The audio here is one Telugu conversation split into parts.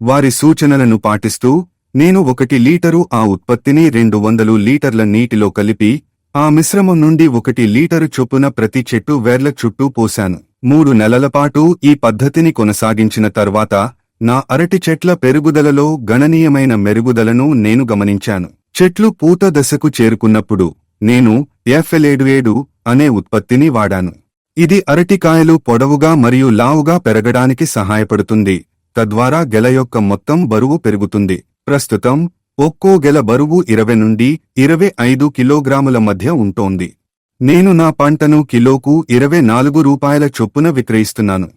వారి సూచనలను పాటిస్తూ నేను 1 లీటరు ఆ ఉత్పత్తిని 200 లీటర్ల నీటిలో కలిపి ఆ మిశ్రమం నుండి 1 లీటరు చొప్పున ప్రతి చెట్టు వేర్ల చుట్టూ పోశాను. 3 నెలల పాటు ఈ పద్ధతిని కొనసాగించిన తర్వాత నా అరటి చెట్ల పెరుగుదలలో గణనీయమైన మెరుగుదలను నేను గమనించాను. చెట్లు పూత దశకు చేరుకున్నప్పుడు నేను F7 అనే ఉత్పత్తిని వాడాను. ఇది అరటికాయలు పొడవుగా మరియు లావుగా పెరగడానికి సహాయపడుతుంది, తద్వారా గెల యొక్క మొత్తం బరువు పెరుగుతుంది. ప్రస్తుతం ఒక్కో గెల బరువు 20 నుండి 25 కిలోగ్రాముల మధ్య ఉంటోంది. నేను నా పంటను కిలోకు 24 రూపాయల చొప్పున విక్రయిస్తున్నాను.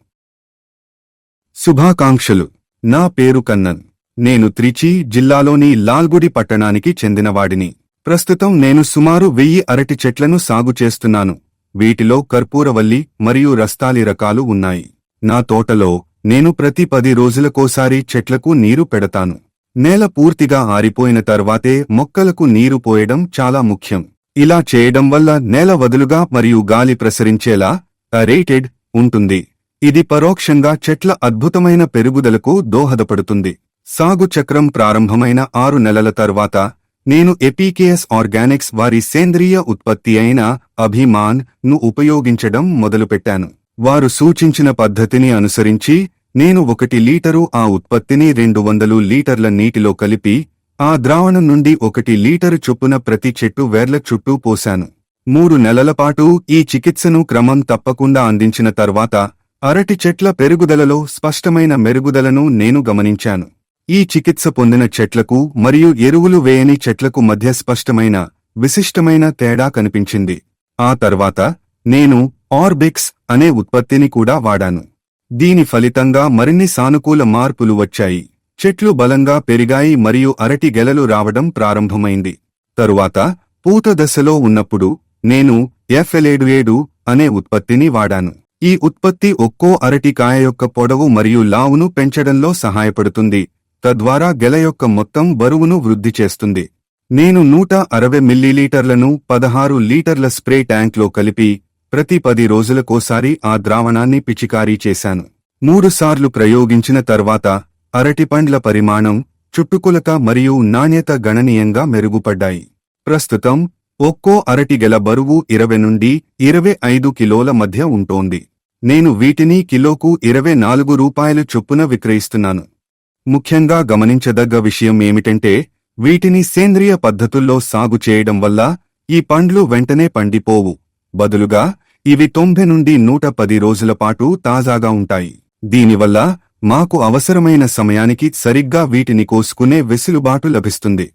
శుభాకాంక్షలు. నా పేరు కన్నన్. నేను త్రిచి జిల్లాలోని లాల్గుడి పట్టణానికి చెందినవాడిని. ప్రస్తుతం నేను సుమారు 1000 అరటి చెట్లను సాగు చేస్తున్నాను. వీటిలో కర్పూరవల్లి మరియు రస్తాలి రకాలు ఉన్నాయి. నా తోటలో నేను ప్రతి 10 రోజులకోసారి చెట్లకు నీరు పెడతాను. నేల పూర్తిగా ఆరిపోయిన తర్వాతే మొక్కలకు నీరు పోయడం చాలా ముఖ్యం. ఇలా చేయడం వల్ల నేల వదులుగా మరియు గాలి ప్రసరించేలా అరేటెడ్ ఉంటుంది. ఇది పరోక్షంగా చెట్ల అద్భుతమైన పెరుగుదలకు దోహదపడుతుంది. సాగు చక్రం ప్రారంభమైన 6 నెలల తర్వాత నేను ఎపికేఎస్ ఆర్గానిక్స్ వారి సేంద్రియ ఉత్పత్తి అయిన అభిమాన్ ను ఉపయోగించడం మొదలుపెట్టాను. వారు సూచించిన పద్ధతిని అనుసరించి నేను 1 లీటరు ఆ ఉత్పత్తిని 200 లీటర్ల నీటిలో కలిపి ఆ ద్రావణం నుండి 1 లీటరు చొప్పున ప్రతి చెట్టు వేర్ల చుట్టూ పోశాను. 3 నెలల పాటు ఈ చికిత్సను క్రమం తప్పకుండా అందించిన తర్వాత అరటి చెట్ల పెరుగుదలలో స్పష్టమైన మెరుగుదలను నేను గమనించాను. ఈ చికిత్స పొందిన చెట్లకు మరియు ఎరువులు వేయని చెట్లకు మధ్య స్పష్టమైన విశిష్టమైన తేడా కనిపించింది. ఆ తర్వాత నేను ఆర్బిక్స్ అనే ఉత్పత్తిని కూడా వాడాను. దీని ఫలితంగా మరిన్ని సానుకూల మార్పులు వచ్చాయి. చెట్లు బలంగా పెరిగాయి మరియు అరటి గెలలు రావడం ప్రారంభమైంది. తరువాత పూత దశలో ఉన్నప్పుడు నేను F7 అనే ఉత్పత్తిని వాడాను. ఈ ఉత్పత్తి ఒక్కో అరటికాయ యొక్క పొడవు మరియు లావును పెంచడంలో సహాయపడుతుంది, తద్వారా గెల యొక్క మొత్తం బరువును వృద్ధి చేస్తుంది. నేను 160 మిల్లీలీటర్లను 16 లీటర్ల స్ప్రే ట్యాంక్లో కలిపి ప్రతి 10 రోజులకోసారి ఆ ద్రావణాన్ని పిచికారీ చేశాను. 3 సార్లు ప్రయోగించిన తర్వాత అరటిపండ్ల పరిమాణం, చుట్టుకొలత మరియు నాణ్యత గణనీయంగా మెరుగుపడ్డాయి. ప్రస్తుతం ఒక్కో అరటి గెల బరువు 20 నుండి 25 కిలోల మధ్య ఉంటోంది. నేను వీటిని కిలోకు 24 రూపాయలు చొప్పున విక్రయిస్తున్నాను. ముఖ్యంగా గమనించదగ్గ విషయం ఏమిటంటే వీటిని సేంద్రియ పద్ధతుల్లో సాగు చేయడం వల్ల ఈ పండ్లు వెంటనే పండిపోవు. బదులుగా ఇవి 90 నుండి 110 రోజుల పాటు తాజాగా ఉంటాయి. దీనివల్ల మాకు అవసరమైన సమయానికి సరిగ్గా వీటిని కోసుకునే వెసులుబాటు లభిస్తుంది.